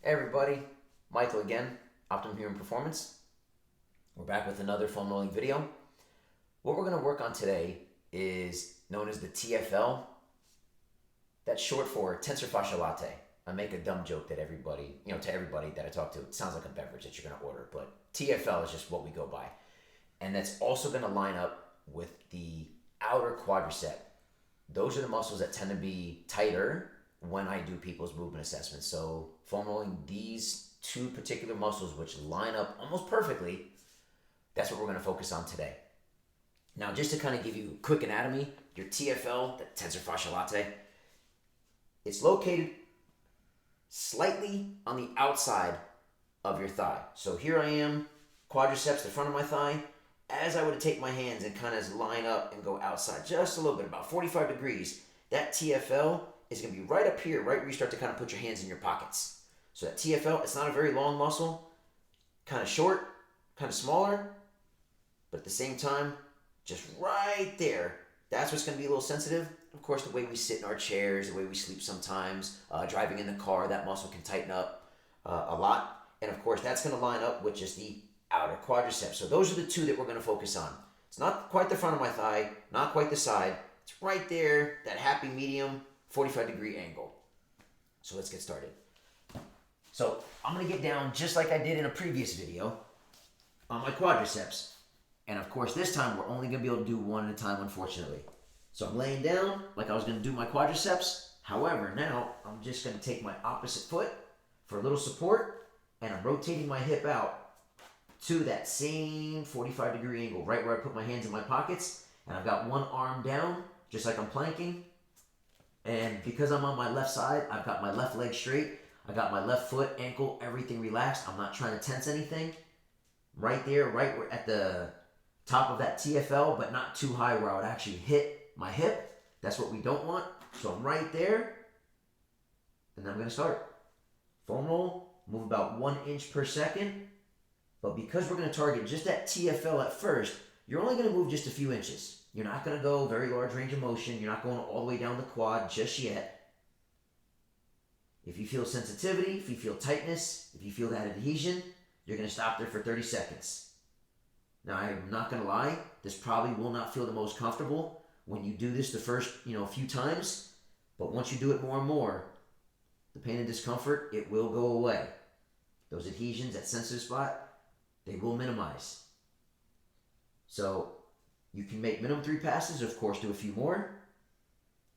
Hey everybody, Michael again, Optimum Human Performance. We're back with another foam rolling video. What we're going to work on today is known as the TFL. That's short for tensor fascia latte. I make a dumb joke that everybody, to everybody that I talk to, it sounds like a beverage that you're going to order, but TFL is just what we go by. And that's also going to line up with the outer quadricep. Those are the muscles that tend to be tighter when I do people's movement assessments. So foam rolling these two particular muscles, which line up almost perfectly, that's what we're going to focus on today. Now, just to kind of give you a quick anatomy, your TFL, the tensor fascia latte, it's located slightly on the outside of your thigh. So here I am, quadriceps, the front of my thigh. As I were to take my hands and kind of line up and go outside just a little bit, about 45 degrees, that TFL is going to be right up here, right where you start to kind of put your hands in your pockets. So that TFL, it's not a very long muscle, kind of short, kind of smaller, but at the same time, just right there. That's what's going to be a little sensitive. Of course, the way we sit in our chairs, the way we sleep sometimes, driving in the car, that muscle can tighten up a lot. And of course, that's going to line up with just the outer quadriceps. So those are the two that we're going to focus on. It's not quite the front of my thigh, not quite the side. It's right there, that happy medium, 45-degree angle. So let's get started. So I'm going to get down just like I did in a previous video on my quadriceps. And of course, this time we're only going to be able to do one at a time, unfortunately. So I'm laying down like I was going to do my quadriceps. However, now I'm just going to take my opposite foot for a little support, and I'm rotating my hip out to that same 45-degree angle, right where I put my hands in my pockets. And I've got one arm down, just like I'm planking. And because I'm on my left side, I've got my left leg straight. I got my left foot, ankle, everything relaxed. I'm not trying to tense anything. Right there, right at the top of that TFL, but not too high where I would actually hit my hip. That's what we don't want. So I'm right there, and then I'm going to start. Foam roll, move about 1 inch per second. But because we're going to target just that TFL at first, you're only going to move just a few inches. You're not going to go very large range of motion. You're not going all the way down the quad just yet. If you feel sensitivity, if you feel tightness, if you feel that adhesion, you're going to stop there for 30 seconds. Now, I'm not going to lie, this probably will not feel the most comfortable when you do this the first, few times. But once you do it more and more, the pain and discomfort, it will go away. Those adhesions, that sensitive spot, they will minimize. So you can make minimum 3 passes, of course, do a few more.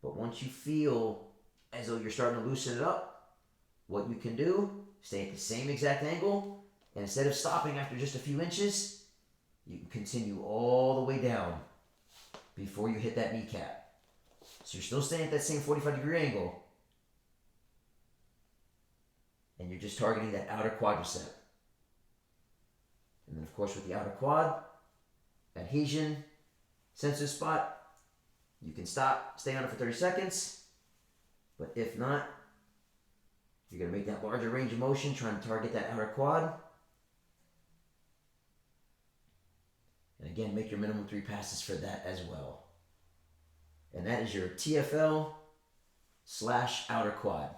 But once you feel as though you're starting to loosen it up, what you can do, stay at the same exact angle, and instead of stopping after just a few inches, you can continue all the way down before you hit that kneecap. So you're still staying at that same 45-degree angle, and you're just targeting that outer quadricep. And then, of course, with the outer quad, adhesion, sensitive spot, you can stop, stay on it for 30 seconds. But if not, you're going to make that larger range of motion, trying to target that outer quad. And again, make your minimum 3 passes for that as well. And that is your TFL / outer quad.